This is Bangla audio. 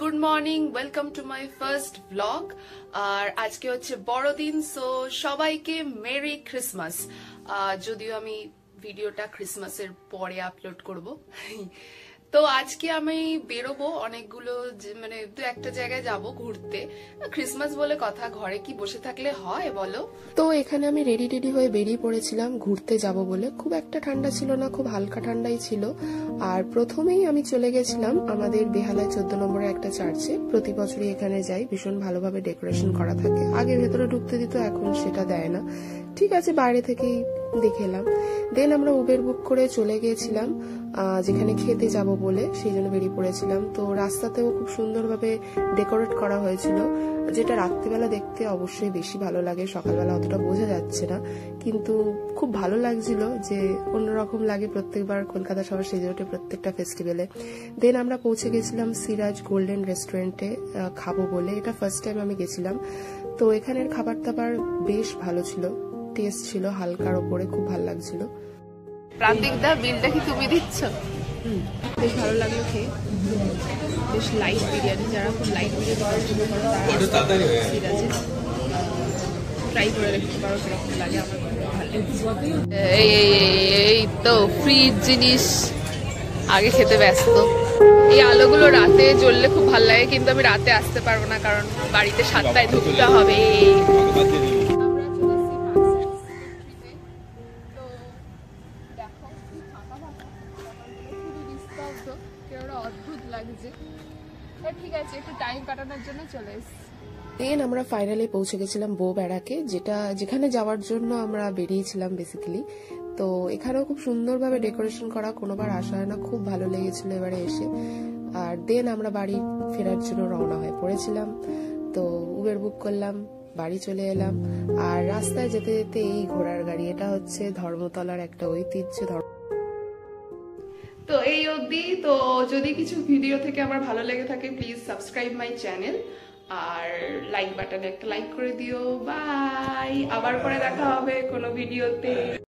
Good morning, welcome to my first blog. আর আজকে হচ্ছে বড়দিন, সো সবাইকে মেরি ক্রিসমাস। যদিও আমি ভিডিওটা ক্রিসমাসের পরে আপলোড করব। তো আজকে আমি বেরোবো অনেকগুলো, মানে দু একটা জায়গায় যাব ঘুরতে। ক্রিসমাস বলে কথা, ঘরে কি বসে থাকলে হয় বলো? তো এখানে আমি রেডি হয়ে বেরিয়ে পড়েছিলাম ঘুরতে যাব বলে। খুব একটা ঠান্ডা ছিল না, খুব হালকা ঠান্ডাই ছিল। আর প্রথমেই আমি চলে গেছিলাম আমাদের বেহালায় 14 নম্বরের একটা চার্চে। প্রতি বছরই এখানে যাই, ভীষণ ভালোভাবে ডেকোরেশন করা থাকে। আগে ভেতরে ঢুকতে দিত, এখন সেটা দেয় না। ঠিক আছে, বাইরে থেকেই দেখে এলাম। দেন আমরা উবের বুক করে চলে গিয়েছিলাম যেখানে খেতে যাব বলে, সেই জন্য বেরিয়ে পড়েছিলাম। তো রাস্তাতেও খুব সুন্দরভাবে ডেকোরেট করা হয়েছিল, যেটা রাত্রিবেলা দেখতে অবশ্যই বেশি ভালো লাগে, সকালবেলা অতটা বোঝা যাচ্ছে না, কিন্তু খুব ভালো লাগছিল যে অন্যরকম লাগে। প্রত্যেকবার কলকাতা শহর সেজে ওঠে প্রত্যেকটা ফেস্টিভ্যালে। দেন আমরা পৌঁছে গেছিলাম সিরাজ গোল্ডেন রেস্টুরেন্টে খাবো বলে। এটা ফার্স্ট টাইম আমি গেছিলাম। তো এখানের খাবার দাবার বেশ ভালো ছিল, টেস্ট ছিল হালকার ওপরে, খুব ভালো লাগছিল। প্রান্তিক দা, বিলটা কি তুমি দিচ্ছ? বেশ ভালো লাগলো খেয়ে। বেশ লাইট বিরিয়ানি, যারা খুব লাইট বিরিয়ানি পছন্দ করে তারা সিরাজে ট্রাই করে দেখতে পারো কিরকম লাগে। আমার খুব ভালো লাগে। এই তো ফ্রি জিনিস, আগে খেতে ব্যস্ত। এই আলোগুলো রাতে জ্বললে খুব ভালো লাগে, কিন্তু আমি রাতে আসতে পারবো না, কারণ বাড়িতে 7টায় ঢুকতে হবে। অদ্ভুত লাগছে, ঠিক আছে, একটু টাইম কাটানোর জন্য চলে এসেছি। দেন আমরা ফাইনালি পৌঁছে গেছিলাম বউবেড়াকে, যেখানে যাওয়ার জন্য আমরা বেরিয়েছিলাম বেসিক্যালি। তো এখানেও খুব সুন্দরভাবে ডেকোরেশন করা, কোনোবার আসা হয় না, খুব ভালো লেগেছিল এবারে এসে। আর দেন আমরা বাড়ি ফেরার জন্য রওনা হয়ে পড়েছিলাম। তো উবের বুক করলাম, বাড়ি চলে এলাম। আর রাস্তায় যেতে যেতে এই ঘোড়ার গাড়ি, এটা হচ্ছে ধর্মতলার একটা ঐতিহ্য। তো এই অবধি। তো যদি কিছু ভিডিও থেকে আমার ভালো লেগে থাকে, প্লিজ সাবস্ক্রাইব মাই চ্যানেল, আর লাইক বাটনে একটা লাইক করে দিও। বাই, আবার পরে দেখা হবে কোনো ভিডিওতে।